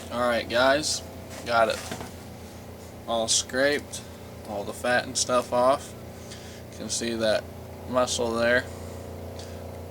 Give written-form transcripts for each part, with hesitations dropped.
Alright guys, got it all scraped, all the fat and stuff off. You can see that muscle there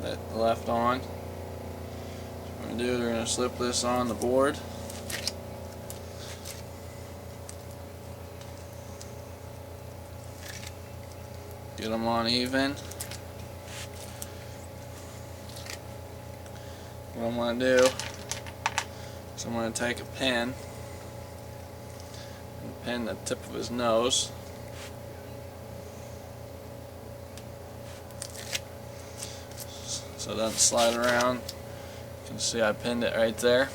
that left on. What we're going to do, we're going to slip this on the board. Get them on even. What I'm going to do is I'm going to take a pin and pin the tip of his nose. So it doesn't slide around. You can see I pinned it right there.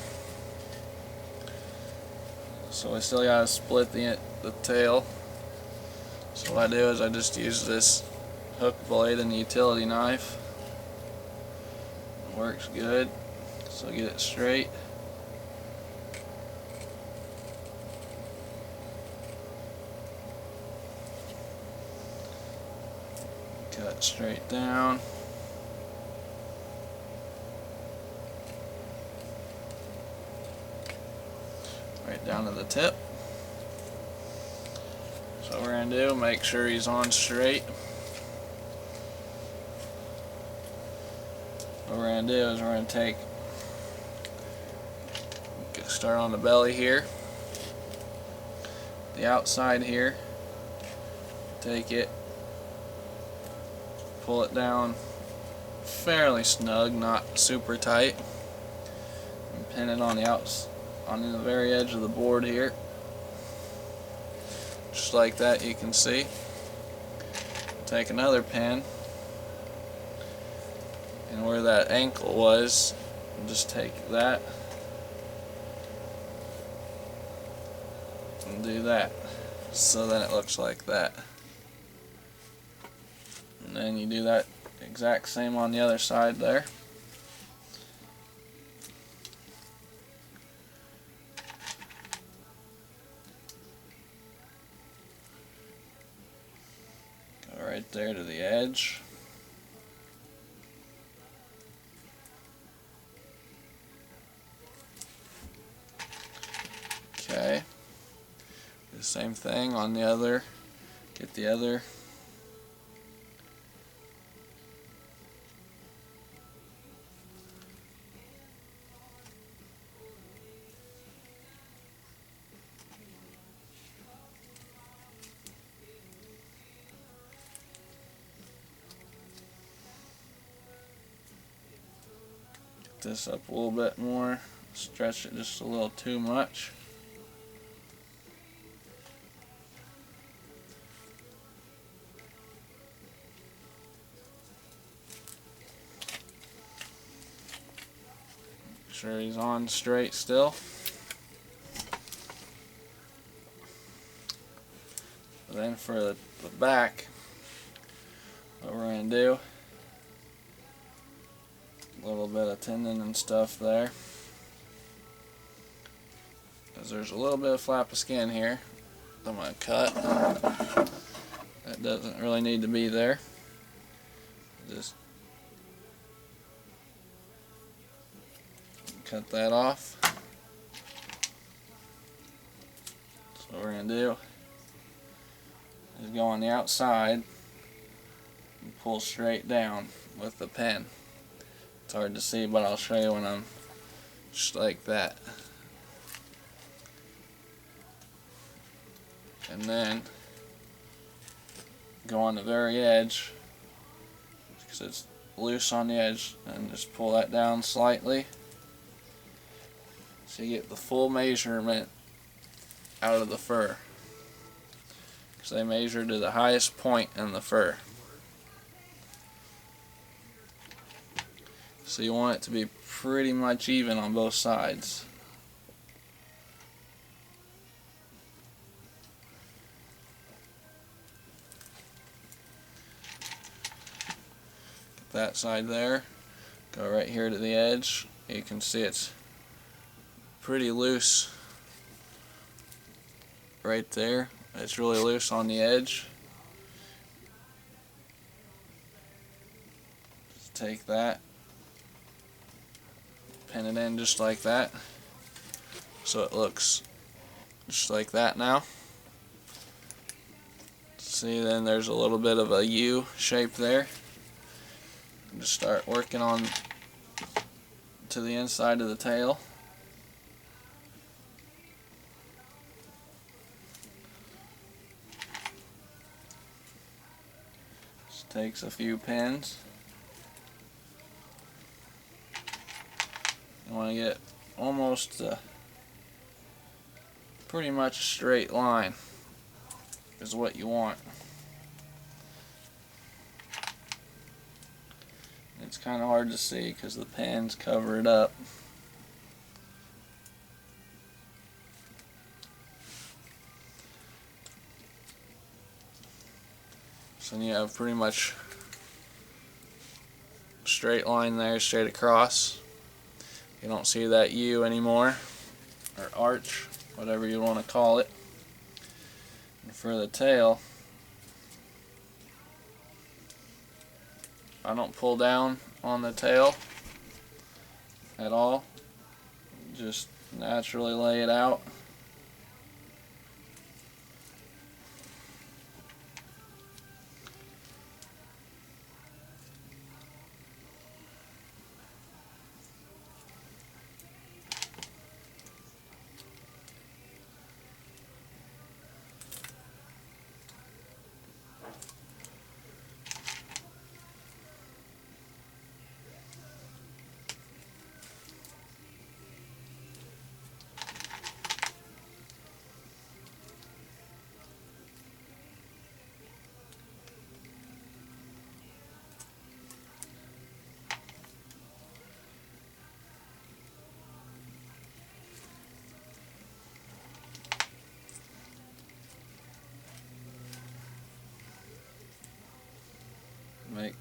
So I still got to split the tail. So what I do is I just use this hook blade and the utility knife. It works good. So get it straight. Cut straight down. Right down to the tip. So what we're going to do, make sure he's on straight. What we're going to do is we're going to start on the belly here. The outside here. Take it, pull it down fairly snug, not super tight, and pin it on the very edge of the board here. Just like that, you can see. Take another pin, and where that ankle was, just take that and do that. So then it looks like that. And then you do that exact same on the other side there. Go right there to the edge. Okay. Do the same thing on the other. Get the other. Get this up a little bit more. Stretch it just a little too much. Make sure he's on straight still. Then for the back, what we're going to do, a little bit of tendon and stuff there, because there's a little bit of flap of skin here I'm going to cut. That doesn't really need to be there. Just cut that off. So what we're going to do is go on the outside and pull straight down with the pen. It's hard to see, but I'll show you when I'm just like that. And then go on the very edge, because it's loose on the edge, and just pull that down slightly so you get the full measurement out of the fur, because they measure to the highest point in the fur. So you want it to be pretty much even on both sides. Get that side there. Go right here to the edge. You can see it's pretty loose right there. It's really loose on the edge. Just take that, pin it in just like that. so it looks just like that now. See, then there's a little bit of a U shape there. Just start working on to the inside of the tail. Just takes a few pins. You want to get almost pretty much a straight line is what you want. It's kind of hard to see because the pins cover it up. So you have pretty much a straight line there, straight across. You don't see that U anymore, or arch, whatever you want to call it. And for the tail, I don't pull down on the tail at all. Just naturally lay it out.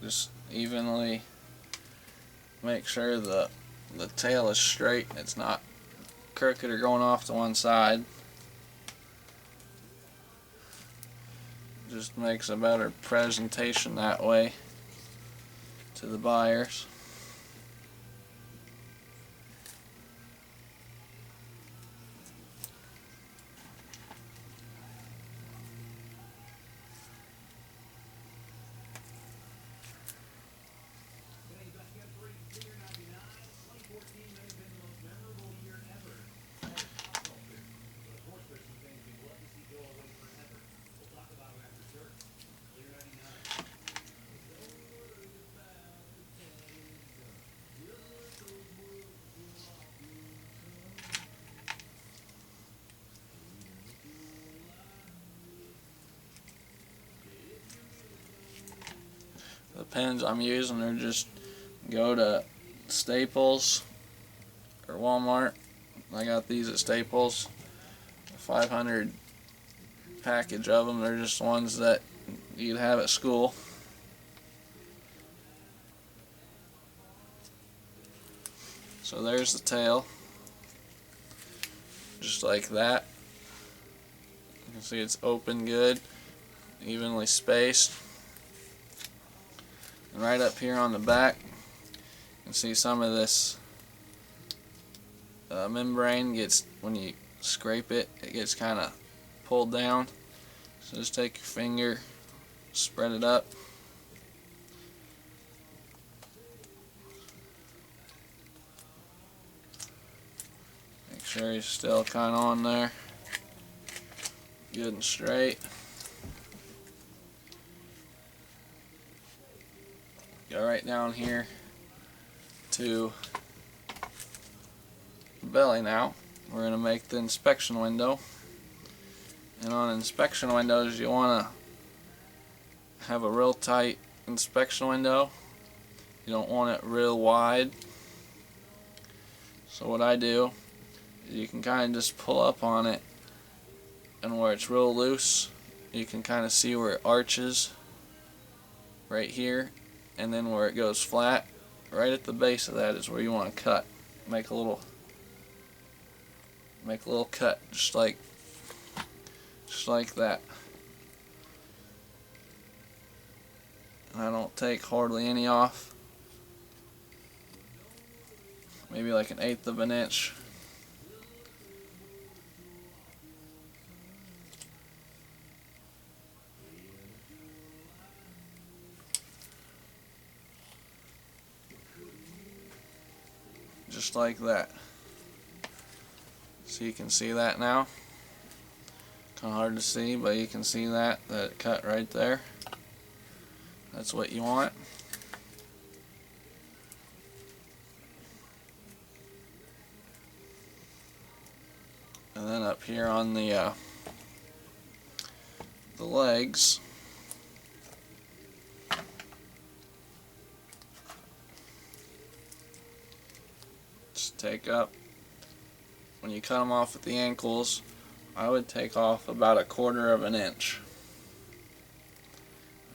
Just evenly make sure the tail is straight, it's not crooked or going off to one side. Just makes a better presentation that way to the buyers. The pens I'm using are just go to Staples or Walmart. I got these at Staples. 500 package of them. They're just ones that you'd have at school. So there's the tail, just like that. You can see it's open good, evenly spaced. And right up here on the back, you can see some of this membrane gets, when you scrape it, it gets kind of pulled down. So just take your finger, spread it up. Make sure he's still kind of on there, good and straight. Go right down here to the belly now. We're going to make the inspection window. And on inspection windows, you want to have a real tight inspection window. You don't want it real wide. So what I do is you can kind of just pull up on it, and where it's real loose, you can kind of see where it arches right here. And then where it goes flat, right at the base of that is where you want to cut. Make a little cut, just like that. And I don't take hardly any off. Maybe like 1/8 of an inch. just like that. So you can see that now. Kind of hard to see, but you can see that it cut right there. That's what you want. And then up here on the legs, just take up, when you cut them off at the ankles, I would take off about 1/4 of an inch.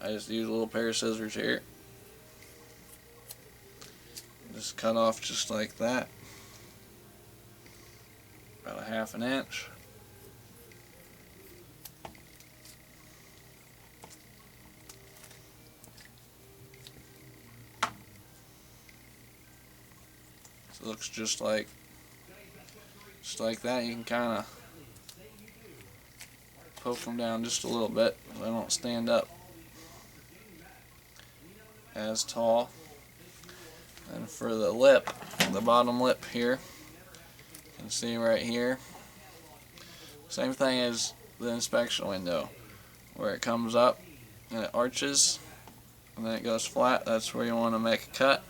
I just use a little pair of scissors here. Just cut off just like that. About 1/2 inch. So it looks just like that. You can kind of poke them down just a little bit so they don't stand up as tall. And for the lip, the bottom lip here, you can see right here, same thing as the inspection window, where it comes up and it arches and then it goes flat. That's where you want to make a cut.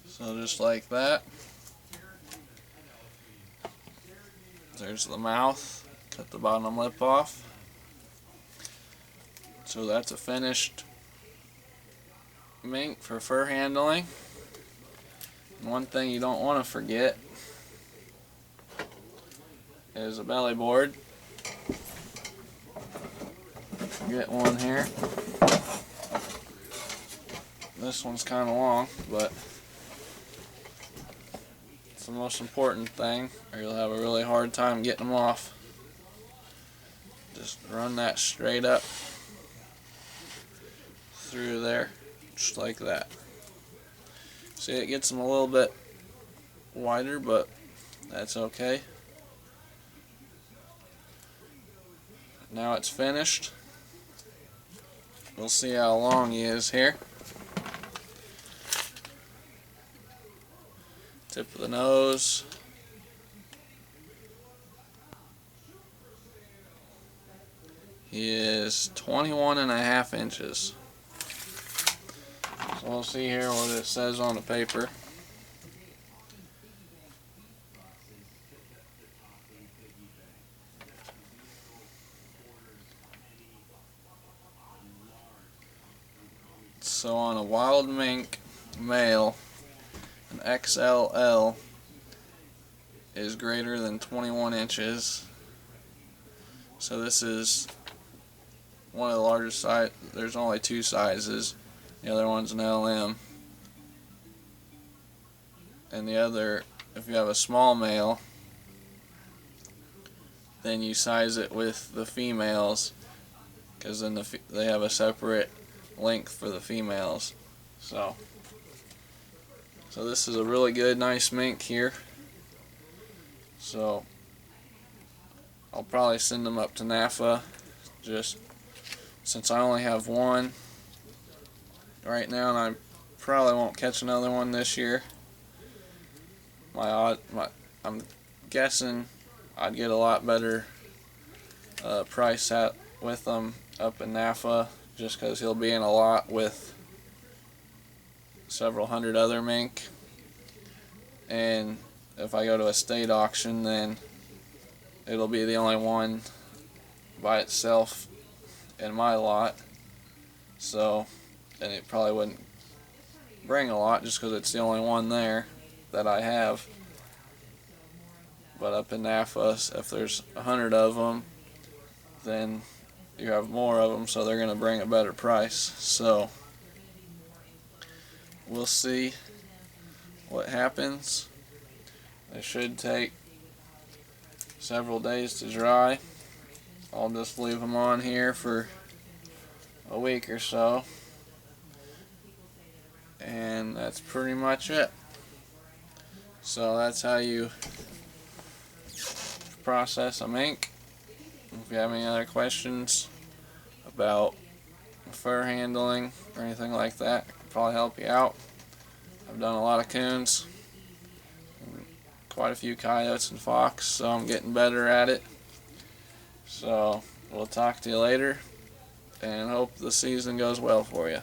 So just like that. There's the mouth. Cut the bottom lip off. So that's a finished mink for fur handling. And one thing you don't want to forget is a belly board. Get one here. This one's kind of long, but it's the most important thing, or you'll have a really hard time getting them off. Just run that straight up through there, just like that. See, it gets them a little bit wider, but that's okay. Now it's finished. We'll see how long he is here. Tip of the nose. He is 21.5 inches. So we'll see here what it says on the paper. So on a wild mink male, an XLL is greater than 21 inches. So this is one of the largest sizes. There's only 2 sizes. The other one's an LM. And the other, if you have a small male, then you size it with the females, because then they have a separate length for the females. So this is a really good, nice mink here. So I'll probably send them up to NAFA, just since I only have one right now, and I probably won't catch another one this year. I'm guessing I'd get a lot better price out with them up in NAFA, just because he'll be in a lot with several hundred other mink. And if I go to a state auction, then it'll be the only one by itself in my lot. So, and it probably wouldn't bring a lot just because it's the only one there that I have. But up in NAFA, if there's 100 of them, then you have more of them, so they're going to bring a better price. So we'll see what happens. They should take several days to dry. I'll just leave them on here for a week or so, and that's pretty much it. So that's how you process a mink. If you have any other questions about fur handling or anything like that, I can probably help you out. I've done a lot of coons, quite a few coyotes and fox, so I'm getting better at it. So we'll talk to you later, and hope the season goes well for you.